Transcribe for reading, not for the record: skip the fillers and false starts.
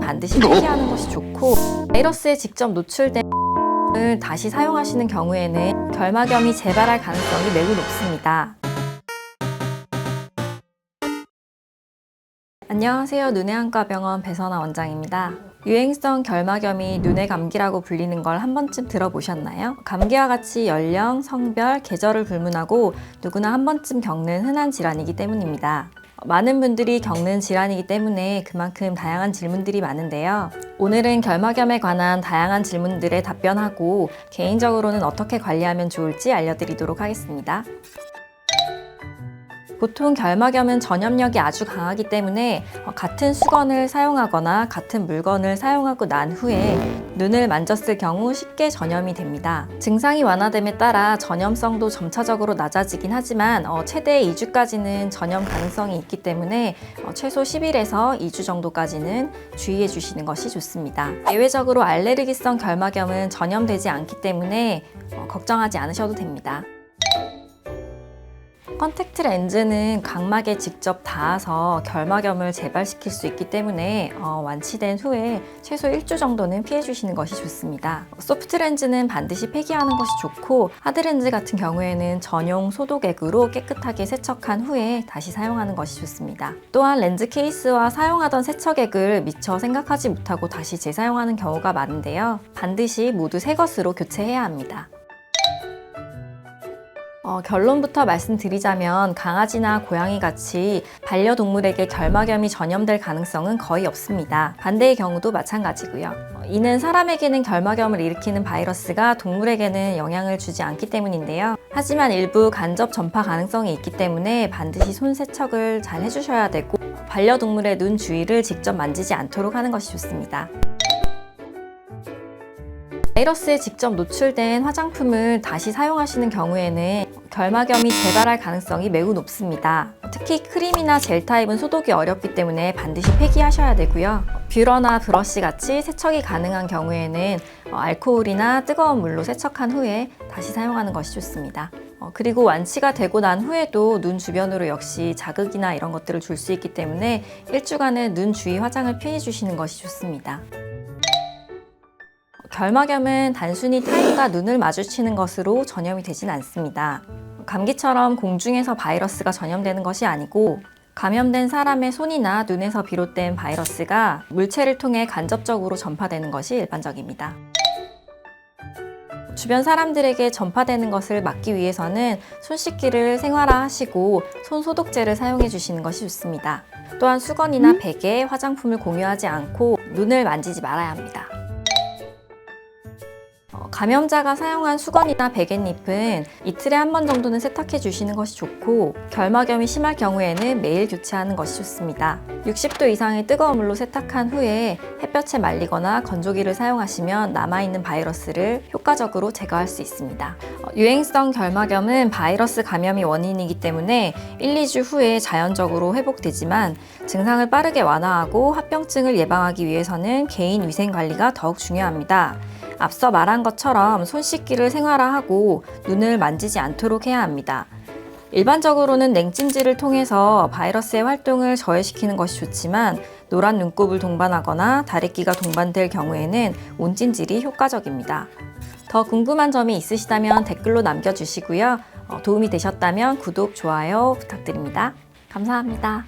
반드시 피하는 것이 좋고, 바이러스에 직접 노출된 을 다시 사용하시는 경우에는 결막염이 재발할 가능성이 매우 높습니다. 안녕하세요. 눈의 한과병원 배선아 원장입니다. 유행성 결막염이 눈의 감기라고 불리는 걸 한 번쯤 들어보셨나요? 감기와 같이 연령, 성별, 계절을 불문하고 누구나 한 번쯤 겪는 흔한 질환이기 때문입니다. 많은 분들이 겪는 질환이기 때문에 그만큼 다양한 질문들이 많은데요. 오늘은 결막염에 관한 다양한 질문들에 답변하고 개인적으로는 어떻게 관리하면 좋을지 알려드리도록 하겠습니다. 보통 결막염은 전염력이 아주 강하기 때문에 같은 수건을 사용하거나 같은 물건을 사용하고 난 후에 눈을 만졌을 경우 쉽게 전염이 됩니다. 증상이 완화됨에 따라 전염성도 점차적으로 낮아지긴 하지만 최대 2주까지는 전염 가능성이 있기 때문에 최소 10일에서 2주 정도까지는 주의해 주시는 것이 좋습니다. 예외적으로 알레르기성 결막염은 전염되지 않기 때문에 걱정하지 않으셔도 됩니다. 컨택트 렌즈는 각막에 직접 닿아서 결막염을 재발시킬 수 있기 때문에 완치된 후에 최소 1주 정도는 피해 주시는 것이 좋습니다. 소프트 렌즈는 반드시 폐기하는 것이 좋고, 하드 렌즈 같은 경우에는 전용 소독액으로 깨끗하게 세척한 후에 다시 사용하는 것이 좋습니다. 또한 렌즈 케이스와 사용하던 세척액을 미처 생각하지 못하고 다시 재사용하는 경우가 많은데요. 반드시 모두 새 것으로 교체해야 합니다. 결론부터 말씀드리자면 강아지나 고양이 같이 반려동물에게 결막염이 전염될 가능성은 거의 없습니다. 반대의 경우도 마찬가지고요. 이는 사람에게는 결막염을 일으키는 바이러스가 동물에게는 영향을 주지 않기 때문인데요. 하지만 일부 간접 전파 가능성이 있기 때문에 반드시 손 세척을 잘 해주셔야 되고, 반려동물의 눈 주위를 직접 만지지 않도록 하는 것이 좋습니다. 바이러스에 직접 노출된 화장품을 다시 사용하시는 경우에는 결막염이 재발할 가능성이 매우 높습니다. 특히 크림이나 젤 타입은 소독이 어렵기 때문에 반드시 폐기하셔야 되고요. 뷰러나 브러쉬 같이 세척이 가능한 경우에는 알코올이나 뜨거운 물로 세척한 후에 다시 사용하는 것이 좋습니다. 그리고 완치가 되고 난 후에도 눈 주변으로 역시 자극이나 이런 것들을 줄 수 있기 때문에 1주간은 눈 주위 화장을 피해 주시는 것이 좋습니다. 결막염은 단순히 타인과 눈을 마주치는 것으로 전염이 되진 않습니다. 감기처럼 공중에서 바이러스가 전염되는 것이 아니고, 감염된 사람의 손이나 눈에서 비롯된 바이러스가 물체를 통해 간접적으로 전파되는 것이 일반적입니다. 주변 사람들에게 전파되는 것을 막기 위해서는 손 씻기를 생활화하시고 손 소독제를 사용해 주시는 것이 좋습니다. 또한 수건이나 베개, 화장품을 공유하지 않고 눈을 만지지 말아야 합니다. 감염자가 사용한 수건이나 베갯잎은 이틀에 한 번 정도는 세탁해 주시는 것이 좋고, 결막염이 심할 경우에는 매일 교체하는 것이 좋습니다. 60도 이상의 뜨거운 물로 세탁한 후에 햇볕에 말리거나 건조기를 사용하시면 남아있는 바이러스를 효과적으로 제거할 수 있습니다. 유행성 결막염은 바이러스 감염이 원인이기 때문에 1, 2주 후에 자연적으로 회복되지만, 증상을 빠르게 완화하고 합병증을 예방하기 위해서는 개인 위생 관리가 더욱 중요합니다. 앞서 말한 것처럼 손 씻기를 생활화하고 눈을 만지지 않도록 해야 합니다. 일반적으로는 냉찜질을 통해서 바이러스의 활동을 저해시키는 것이 좋지만, 노란 눈곱을 동반하거나 다래끼가 동반될 경우에는 온찜질이 효과적입니다. 더 궁금한 점이 있으시다면 댓글로 남겨주시고요. 도움이 되셨다면 구독, 좋아요 부탁드립니다. 감사합니다.